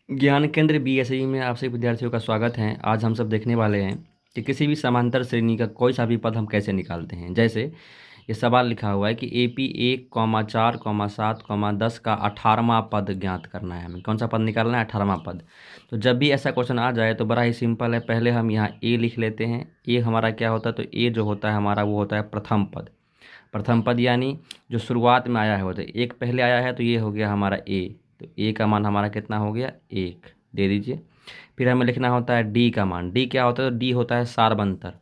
ज्ञान केंद्र बीएसई में आप सभी विद्यार्थियों का स्वागत है। आज हम सब देखने वाले हैं कि किसी भी समांतर श्रेणी का कोई सा भी पद हम कैसे निकालते हैं। जैसे ये सवाल लिखा हुआ है कि AP 1, 4, 7, 10 का 18वां पद ज्ञात करना है। हमें कौन सा पद निकालना है? 18वां पद। तो जब भी ऐसा क्वेश्चन आ जाए तो बड़ा ही सिंपल है। पहले हम यहाँ ए लिख लेते हैं। ए हमारा क्या होता है? तो ए जो होता है हमारा वो होता है प्रथम पद। प्रथम पद यानी जो शुरुआत में आया है वो, तो एक पहले आया है तो ये हो गया हमारा ए। तो ए का मान हमारा कितना हो गया? 1 दे दीजिए। फिर हमें लिखना होता है डी का मान। डी क्या होता है? तो डी होता है सार्वंतर।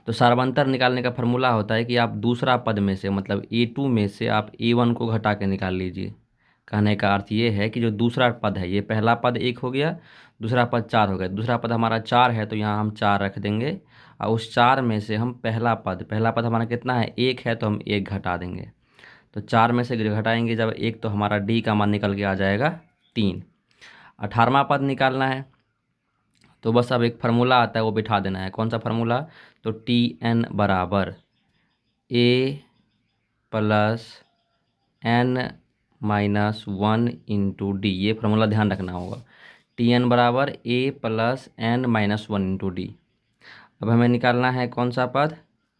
तो सार्वंतर निकालने का फॉर्मूला होता है कि आप दूसरा पद में से मतलब A2 में से आप A1 को घटा के निकाल लीजिए। कहने का अर्थ ये है कि जो दूसरा पद है, ये पहला पद 1 हो गया, दूसरा पद 4 हो गया। दूसरा पद हमारा 4 है तो यहाँ हम 4 रख देंगे और उस 4 में से हम पहला पद हमारा कितना है? 1 है तो हम 1 घटा देंगे। तो 4 में से घटाएंगे जब 1 तो हमारा डी का मान निकल के आ जाएगा 3। 18वां पद निकालना है तो बस अब एक फार्मूला आता है वो बिठा देना है। कौन सा फार्मूला? तो TN बराबर A plus N-1 into D. ये फार्मूला ध्यान रखना होगा। TN बराबर A plus N-1 into D. अब हमें निकालना है कौन सा पद?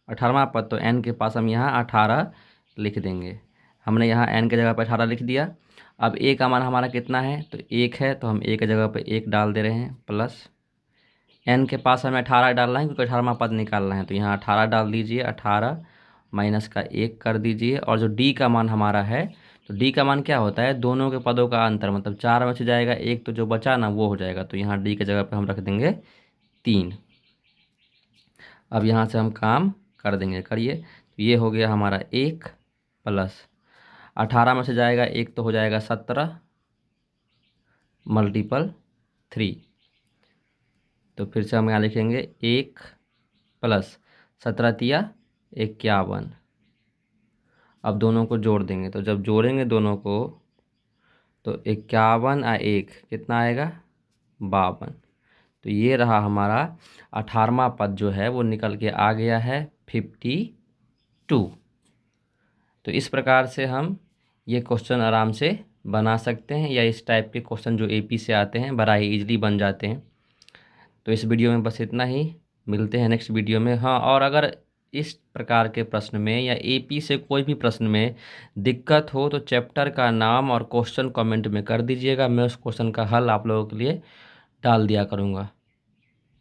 18वां पद। तो N के पास हम यहाँ 18 लिख देंगे। हमने यहाँ N के जगह पर 18 लिख दिया। अब A का मान हमारा कितना है? तो 1 है तो हम A के जगह पर 1 डाल दे रहे हैं प्लस N के पास हमें 18 डालना है क्योंकि 18वां पद निकालना है। तो यहाँ 18 डाल दीजिए, 18 माइनस का 1 कर दीजिए। और जो D का मान हमारा है, तो D का मान क्या होता है? दोनों के पदों का अंतर, मतलब 4 में से जाएगा 1 तो जो बचा ना वो हो जाएगा। तो यहाँ D के जगह पर हम रख देंगे 3। अब यहाँ से हम काम कर देंगे, करिए। तो ये हो गया हमारा 1 प्लस 18 में से जाएगा 1 तो हो जाएगा 17 मल्टीपल 3। तो फिर से हम यहाँ लिखेंगे 1 प्लस 17 तिया 51। अब दोनों को जोड़ देंगे, तो जब जोड़ेंगे दोनों को तो 51 और 1 कितना आएगा? 52। तो ये रहा हमारा 18वां पद जो है वो निकल के आ गया है 52। तो इस प्रकार से हम ये क्वेश्चन आराम से बना सकते हैं, या इस टाइप के क्वेश्चन जो AP से आते हैं बड़ा ही ईजिली बन जाते हैं। तो इस वीडियो में बस इतना ही। मिलते हैं नेक्स्ट वीडियो में। हाँ, और अगर इस प्रकार के प्रश्न में या AP से कोई भी प्रश्न में दिक्कत हो तो चैप्टर का नाम और क्वेश्चन कमेंट में कर दीजिएगा। मैं उस क्वेश्चन का हल आप लोगों के लिए डाल दिया करूँगा।